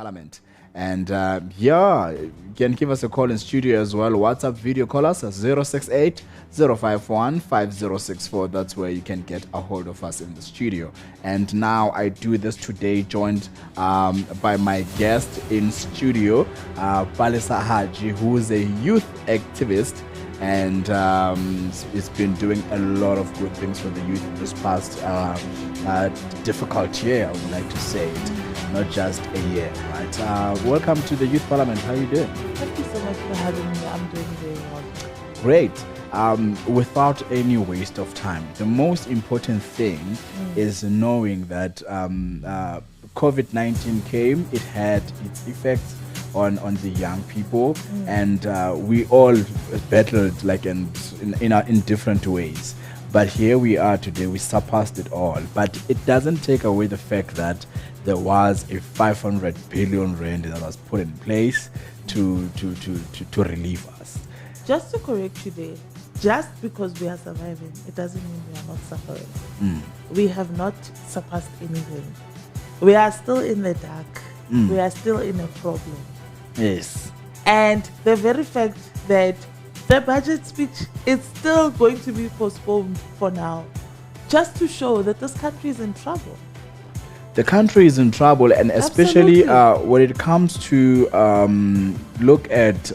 Parliament. And you can give us a call in studio as well. WhatsApp video call us at 068 051 5064. That's where you can get a hold of us in the studio. And now I do this today, joined by my guest in studio, Palesa Hajie, who is a youth activist and it's been doing a lot of good things for the youth this past difficult year, I would like to say it, not just a year, right? Welcome to the Youth Parliament. How are you doing? Thank you so much for having me. I'm doing very well. Great. Without any waste of time, the most important thing is knowing that COVID-19 came, it had its effects on the young people, and we all battled like in different ways. But here we are today. We surpassed it all. But it doesn't take away the fact that there was a 500 billion rand that was put in place to relieve us. Just to correct you there, just because we are surviving, it doesn't mean we are not suffering. We have not surpassed anything. We are still in the dark. We are still in a problem. Yes. And the very fact that the budget speech is still going to be postponed for now, just to show that this country is in trouble. The country is in trouble, and especially when it comes to look at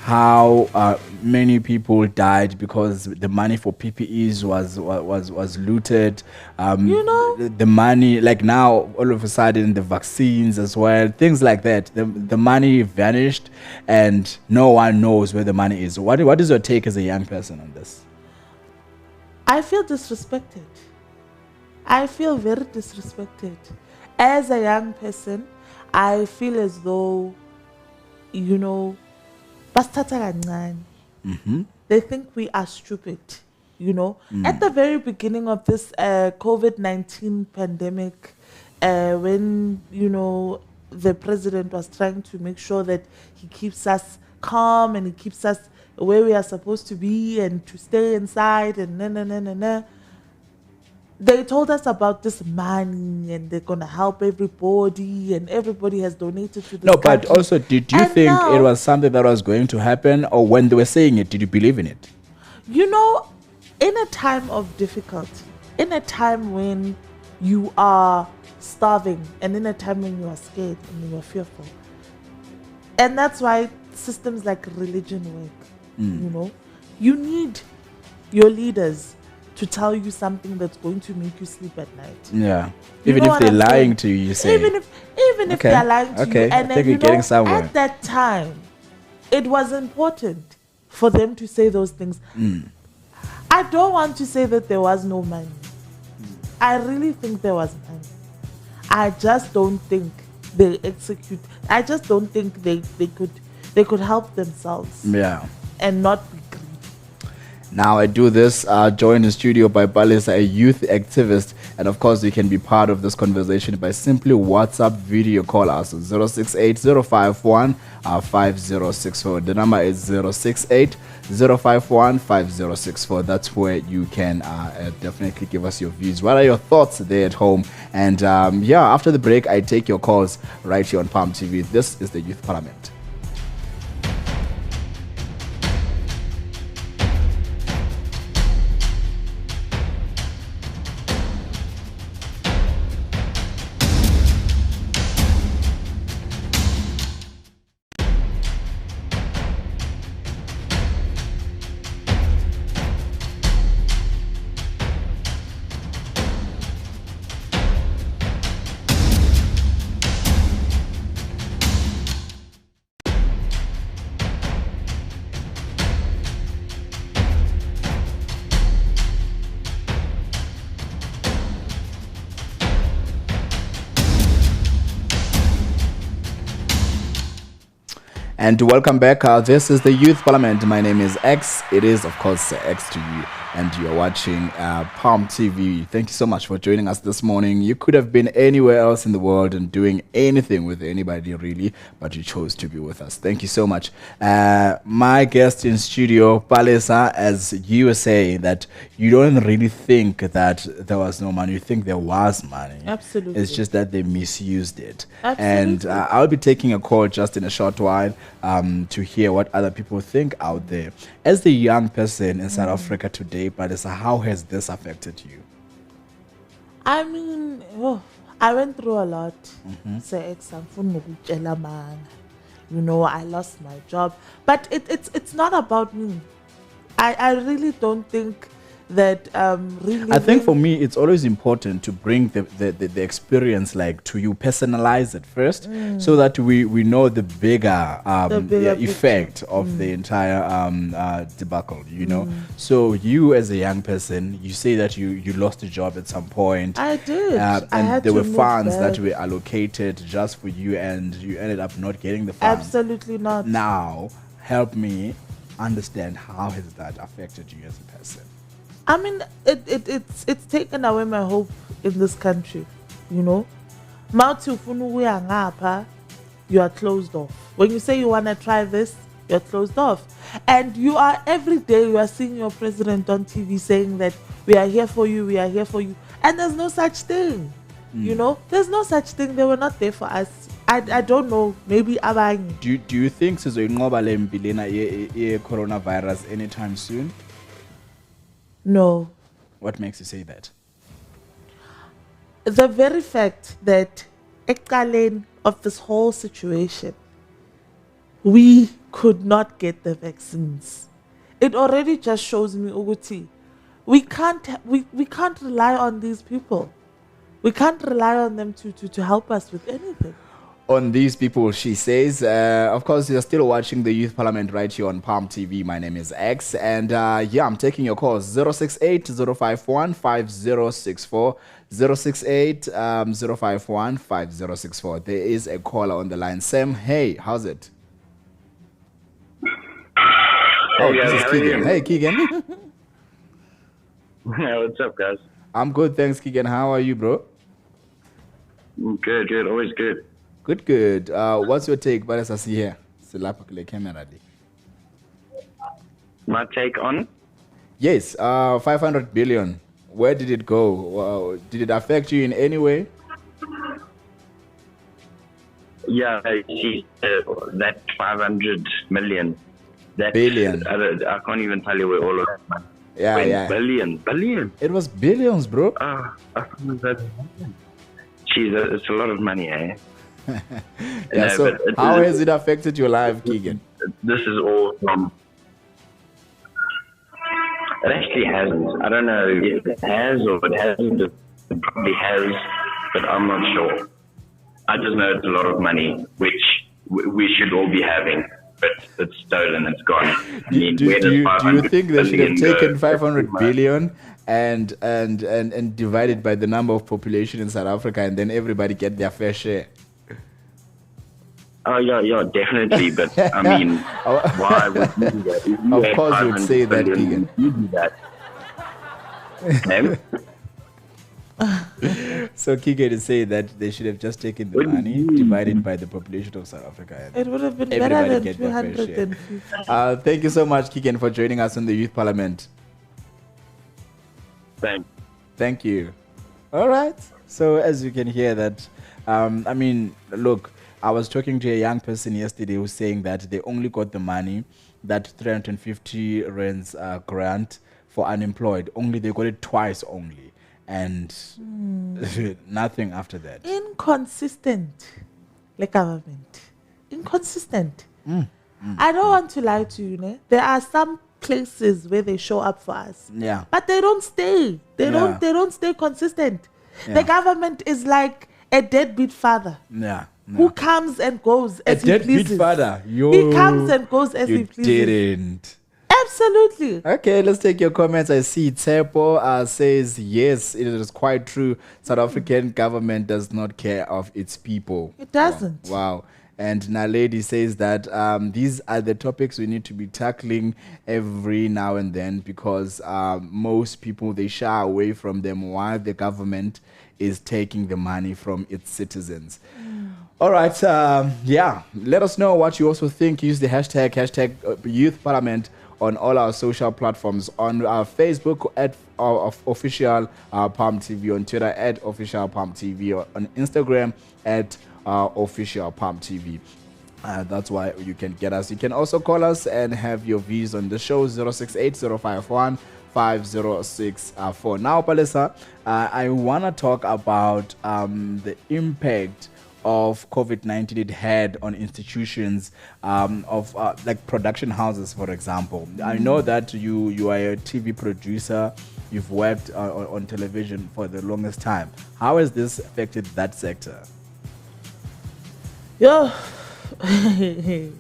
how many people died because the money for PPEs was looted. The money, like now, all of a sudden, the vaccines as well, things like that. The money vanished, and no one knows where the money is. What is your take as a young person on this? I feel disrespected. I feel very disrespected. As a young person, I feel as though, they think we are stupid, At the very beginning of this COVID-19 pandemic, when, the president was trying to make sure that he keeps us calm and he keeps us where we are supposed to be and to stay inside and they told us about this money and they're going to help everybody and everybody has donated to this No, but country. also, did you think it was something that was going to happen, or when they were saying it, did you believe in it? In a time of difficulty, in a time when you are starving and in a time when you are scared and you are fearful, and that's why systems like religion work, you need your leaders to tell you something that's going to make you sleep at night. Yeah. Even if they're lying to you, you say. Even if they're lying to you. And I think we're getting somewhere. At that time, it was important for them to say those things. I don't want to say that there was no money. I really think there was money. I just don't think they execute. I just don't think they could help themselves. Yeah. And not be greedy. Now I do this, joined in studio by Palesa, a youth activist. And of course, you can be part of this conversation by simply WhatsApp video call us 068 051 5064. The number is 068 051 5064. That's where you can definitely give us your views. What are your thoughts there at home? And after the break, I take your calls right here on Palm TV. This is the Youth Parliament. And welcome back. This is the Youth Parliament. My name is X. It is, of course, X to you. and you're watching Palm TV. Thank you so much for joining us this morning. You could have been anywhere else in the world and doing anything with anybody really, but you chose to be with us. Thank you so much. My guest in studio, Palesa, as you were saying, that you don't really think that there was no money. You think there was money. Absolutely. It's just that they misused it. Absolutely. And I'll be taking a call just in a short while to hear what other people think out there. As the young person in South Africa today, Palesa, how has this affected you? I mean, I went through a lot. You know, I lost my job. But it's not about me. I really don't think that really. I think for me, it's always important to bring the experience like to you, personalize it first, so that we know the bigger, effect of the entire debacle. You know, so you as a young person, you say that you lost a job at some point. I did, and there were funds that were allocated just for you, and you ended up not getting the funds. Absolutely not. Now, help me understand, how has that affected you as a person? I mean, it's taken away my hope in this country, you know. You are closed off. When you say you want to try this, you're closed off. And you are, every day you are seeing your president on TV saying that we are here for you, we are here for you. And there's no such thing, you know. There's no such thing. They were not there for us. I don't know, maybe abanye. Do you think coronavirus anytime soon? No. What makes you say that? The very fact that ekalen of this whole situation, we could not get the vaccines. It already just shows me, Uguti, we can't rely on these people. We can't rely on them to help us with anything. On these people, she says. Of course, you're still watching the Youth Parliament right here on Palm TV. My name is X, and yeah, I'm taking your calls. 068 051 5064, 068 051 5064. There is a caller on the line. Sam, hey, how's it? Oh, this is Keegan. Hey, Keegan. What's up, guys? I'm good, thanks, Keegan. How are you, bro? Good, always good. Good. What's your take? Palesa here. My take on? Yes, 500 billion. Where did it go? Did it affect you in any way? Yeah, I see that 500 million. That billion. I can't even tell you where all of that money. Yeah. Billion. It was billions, bro. Jeez, it's a lot of money, eh? Yeah, so how has it affected your life, Keegan? This is all from... It actually hasn't. I don't know if it has or it hasn't. It probably has, but I'm not sure. I just know it's a lot of money, which we should all be having, but it's stolen, it's gone. Do you think they should have taken 500 billion and divided by the number of population in South Africa, and then everybody get their fair share? Oh, yeah, definitely. But I mean, why would you do that? Of course you would say that, Keegan. You do that. So Keegan is saying that they should have just taken the money, divided by the population of South Africa. It would have been better than 250. Thank you so much, Keegan, for joining us on the Youth Parliament. Thank you. All right. So as you can hear that, I mean, look, I was talking to a young person yesterday who was saying that they only got the money, that 350 rands grant for unemployed. Only they got it twice only, and nothing after that. Inconsistent, like government. Inconsistent. I don't want to lie to you, ne? There are some places where they show up for us. Yeah. But they don't stay. They don't stay consistent. Yeah. The government is like a deadbeat father. Yeah. Who comes and goes as he pleases. A deadbeat father. He comes and goes as he pleases. You didn't. Absolutely. Okay, let's take your comments. I see Tsepo says, yes, it is quite true. South African government does not care of its people. It doesn't. Wow. And Naledi says that these are the topics we need to be tackling every now and then because most people, they shy away from them while the government is taking the money from its citizens. All right. Yeah. Let us know what you also think. Use the hashtag Youth Parliament on all our social platforms. On our Facebook at official Palm TV, on Twitter at official Palm TV, or on Instagram at official Palm TV. That's why you can get us. You can also call us and have your views on the show. 068 506 Now, Palesa, I want to talk about the impact of COVID-19 it had on institutions of like production houses, for example. I know that you are a TV producer. You've worked on television for the longest time. How has this affected that sector? Yo, hey,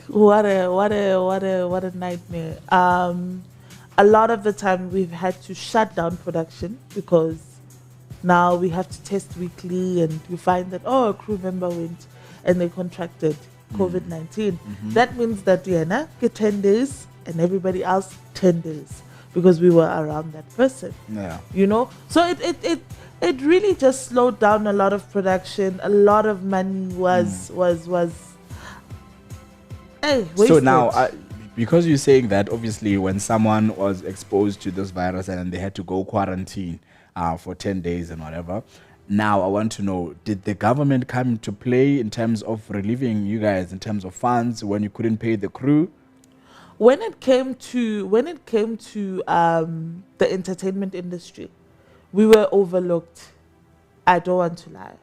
what a nightmare. A lot of the time we've had to shut down production because now we have to test weekly, and you find that a crew member went and they contracted COVID-19. That means that get 10 days and everybody else 10 days because we were around that person. Yeah. So it really just slowed down a lot of production. A lot of money was wasted. So now, because you're saying that, obviously, when someone was exposed to this virus and they had to go quarantine for 10 days and whatever, now I want to know, did the government come into play in terms of relieving you guys in terms of funds when you couldn't pay the crew? When it came to the entertainment industry, we were overlooked. I don't want to lie.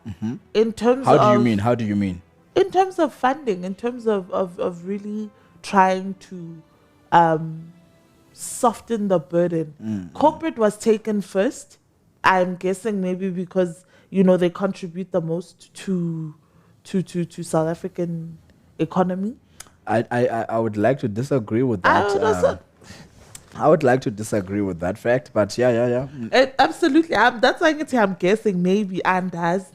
In terms How do you mean? In terms of funding, in terms of really trying to soften the burden. Corporate was taken first. I'm guessing maybe because they contribute the most to South African economy. I would like to disagree with that. I would like to disagree with that fact, but yeah. Absolutely. That's why I'm guessing maybe and has.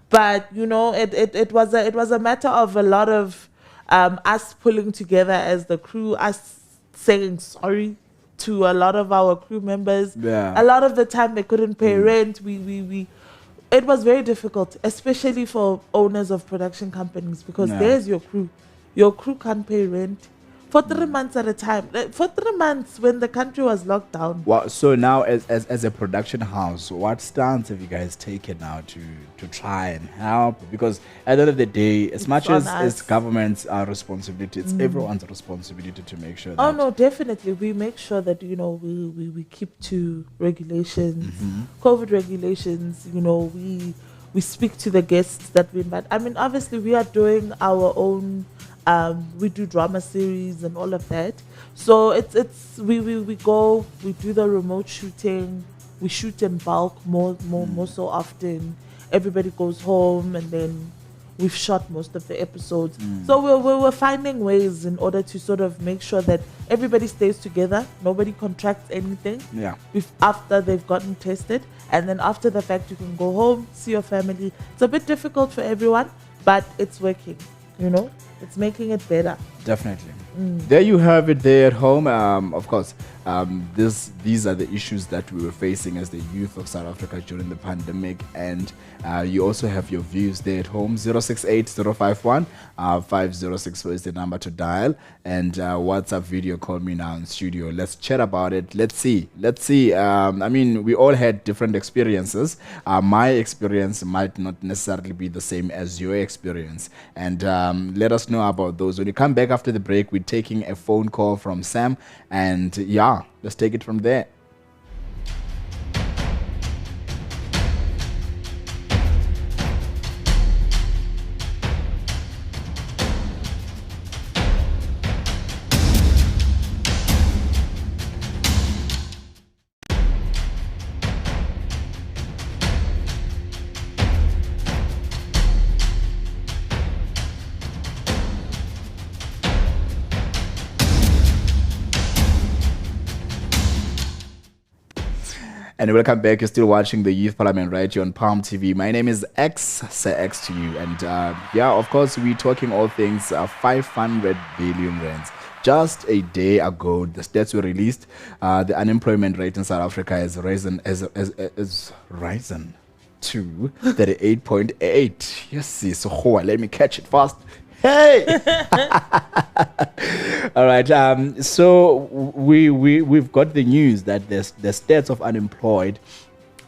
But it was a matter of a lot of us pulling together as the crew, us saying sorry to a lot of our crew members. Yeah. A lot of the time they couldn't pay rent. It was very difficult, especially for owners of production companies, because there's your crew. Your crew can't pay rent for 3 months at a time. For 3 months when the country was locked down. Well, so now as a production house, what stance have you guys taken now to try and help? Because at the end of the day, as much as it's government's responsibility, it's everyone's responsibility to make sure that... Oh, no, definitely. We make sure that, we keep to regulations, COVID regulations, we speak to the guests that we invite. I mean, obviously, we are doing our own... we do drama series and all of that. So we go, we do the remote shooting, we shoot in bulk more so often. Everybody goes home and then we've shot most of the episodes. So we're finding ways in order to sort of make sure that everybody stays together, nobody contracts anything. Yeah. After they've gotten tested, and then after the fact you can go home, see your family. It's a bit difficult for everyone, but it's working, It's making it better. Definitely. There you have it there at home. Of course, these are the issues that we were facing as the youth of South Africa during the pandemic. And you also have your views there at home. 068 5064 is the number to dial. And WhatsApp video call me now in studio. Let's chat about it. Let's see. I mean, we all had different experiences. My experience might not necessarily be the same as your experience. And let us know about those. When you come back after the break, we're taking a phone call from Sam. And yeah, let's take it from there. And welcome back. You're still watching the Youth Parliament right here on Palm TV. My name is X, say X to you. And yeah, of course, we're talking all things 500 billion rands. Just a day ago, the stats were released. The unemployment rate in South Africa has risen to 38.8. Yes, so let me catch it fast. Hey. All right. So we've got the news that the stats of unemployed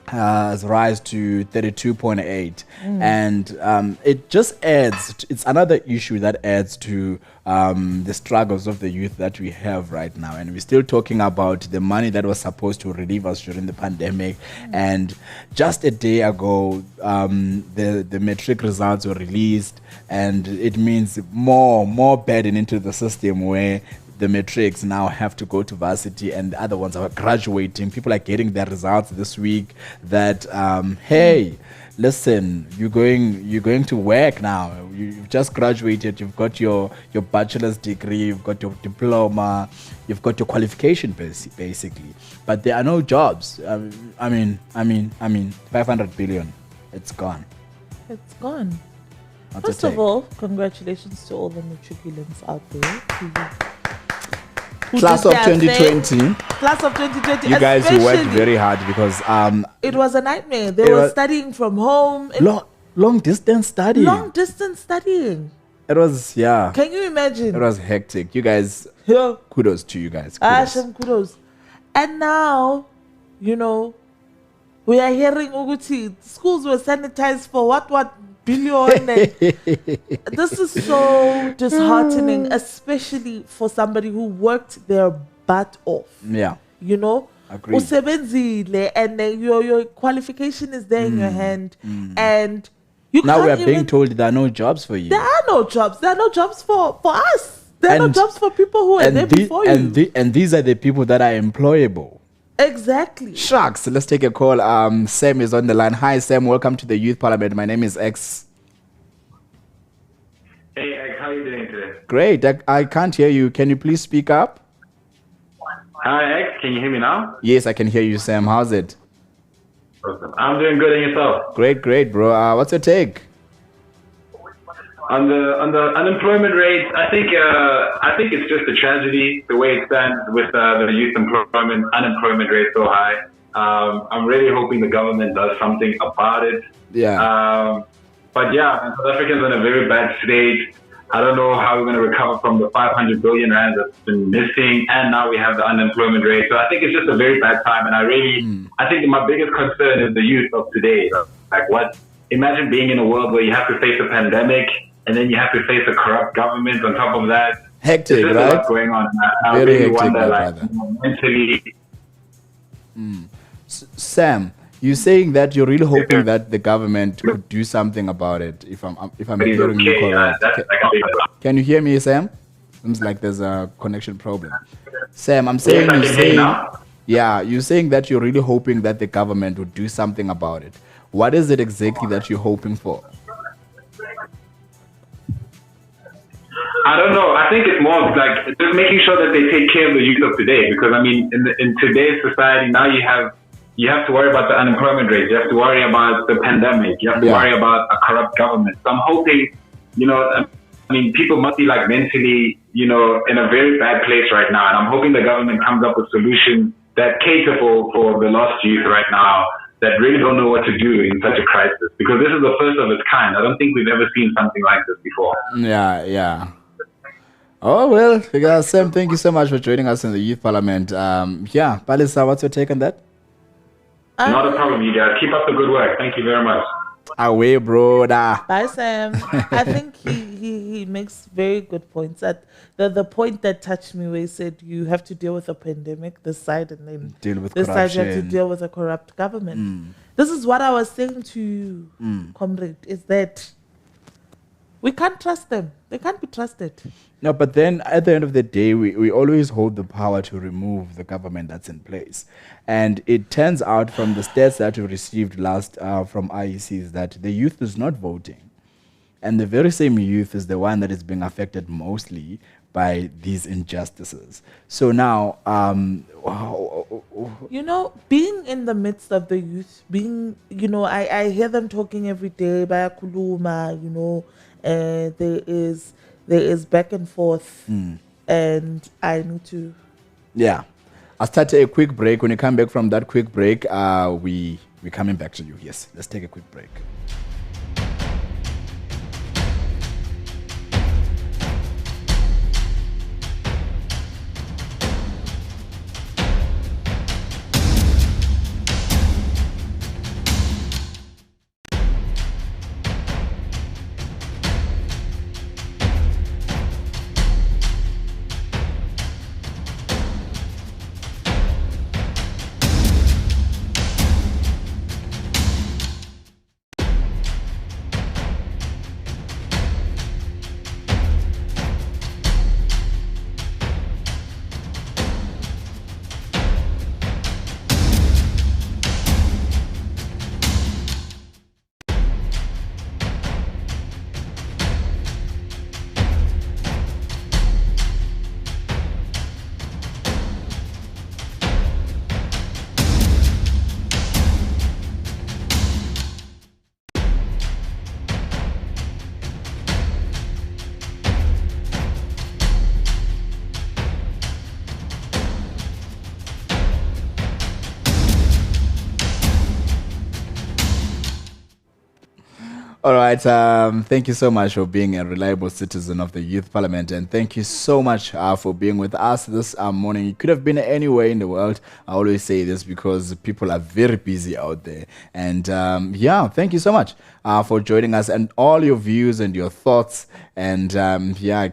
has rise to 32.8, and it just adds. It's another issue that adds to the struggles of the youth that we have right now, and we're still talking about the money that was supposed to relieve us during the pandemic. And just a day ago, the matric results were released, and it means more burden into the system where the matrics now have to go to varsity and the other ones are graduating. People are getting their results this week that hey, listen, you're going to work now. You've just graduated, you've got your bachelor's degree, you've got your diploma, you've got your qualification basically, but there are no jobs. I mean 500 billion, it's gone. First of all, congratulations to all the matriculants out there Class of 2020. Class of 2020. You guys worked very hard because it was a nightmare. They were studying from home. Long distance studying. It was, yeah. Can you imagine? It was hectic. You guys, kudos to you guys. Kudos. And now, we are hearing Uguti, schools were sanitized for what billion. This is so disheartening, especially for somebody who worked their butt off. Yeah. Agreed. Usebenzile, and your qualification is there in your hand, and you now can't we are being told there are no jobs for you. There are no jobs. There are no jobs for us. There are no jobs for people who are there before you. And these are the people that are employable. Exactly. Shucks. Let's take a call. Sam is on the line. Hi, Sam. Welcome to the Youth Parliament. My name is X. Hey, X. How are you doing today? Great. I can't hear you. Can you please speak up? Hi, X. Can you hear me now? Yes, I can hear you, Sam. How's it? Awesome. I'm doing good. And yourself? Great, bro. What's your take? On the unemployment rate, I think it's just a tragedy the way it stands with the youth unemployment rate so high. I'm really hoping the government does something about it. Yeah. But yeah, South Africa's in a very bad state. I don't know how we're going to recover from the 500 billion rand that's been missing, and now we have the unemployment rate. So I think it's just a very bad time, and I think my biggest concern is the youth of today. Like, imagine being in a world where you have to face a pandemic, and then you have to face a corrupt government on top of that. Hectic, right? There's a lot going on. I very really hectic, wonder, brother. Mentally. Sam, you're saying that you're really hoping that the government could do something about it. If I'm hearing you correct. Can you hear me, Sam? Seems like there's a connection problem. Sam, I'm saying you're saying that you're really hoping that the government would do something about it. What is it exactly that you're hoping for? I don't know. I think it's more like just making sure that they take care of the youth of today. Because I mean, in today's society, now you have to worry about the unemployment rate. You have to worry about the pandemic. You have to worry about a corrupt government. So I'm hoping, people must be like mentally, in a very bad place right now. And I'm hoping the government comes up with solutions that cater for the lost youth right now that really don't know what to do in such a crisis. Because this is the first of its kind. I don't think we've ever seen something like this before. Yeah. Oh, well, Sam, thank you so much for joining us in the Youth Parliament. Palesa, what's your take on that? Not a problem, you guys. Keep up the good work. Thank you very much. Away, brother. Bye, Sam. I think he makes very good points. That the point that touched me, where he said you have to deal with a pandemic this side, and then deal with this corruption. side you have to deal with a corrupt government. This is what I was saying to you, comrade, is that we can't trust them. They can't be trusted. No, but then at the end of the day, we always hold the power to remove the government that's in place. And it turns out from the stats that we received last from IEC is that the youth is not voting. And the very same youth is the one that is being affected mostly by these injustices. So now, being in the midst of the youth, I hear them talking every day, bayakuluma, there is back and forth, and I need to. Yeah. I'll start a quick break. When you come back from that quick break, we're coming back to you. Yes, let's take a quick break. All right. Thank you so much for being a reliable citizen of the Youth Parliament. And thank you so much for being with us this morning. You could have been anywhere in the world. I always say this because people are very busy out there. And thank you so much for joining us and all your views and your thoughts. And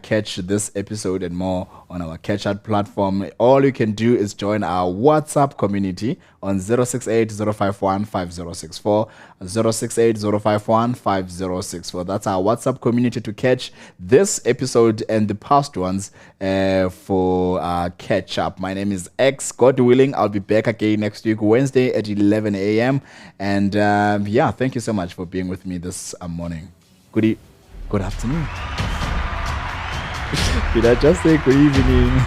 catch this episode and more on our Catch Out platform. All you can do is join our WhatsApp community on 068 051 5064, 068 051 5064. That's our WhatsApp community to catch this episode and the past ones for Catch Up. My name is X. God willing, I'll be back again next week, Wednesday at 11 a.m. And thank you so much for being with me this morning. Good afternoon. Did I just say good evening?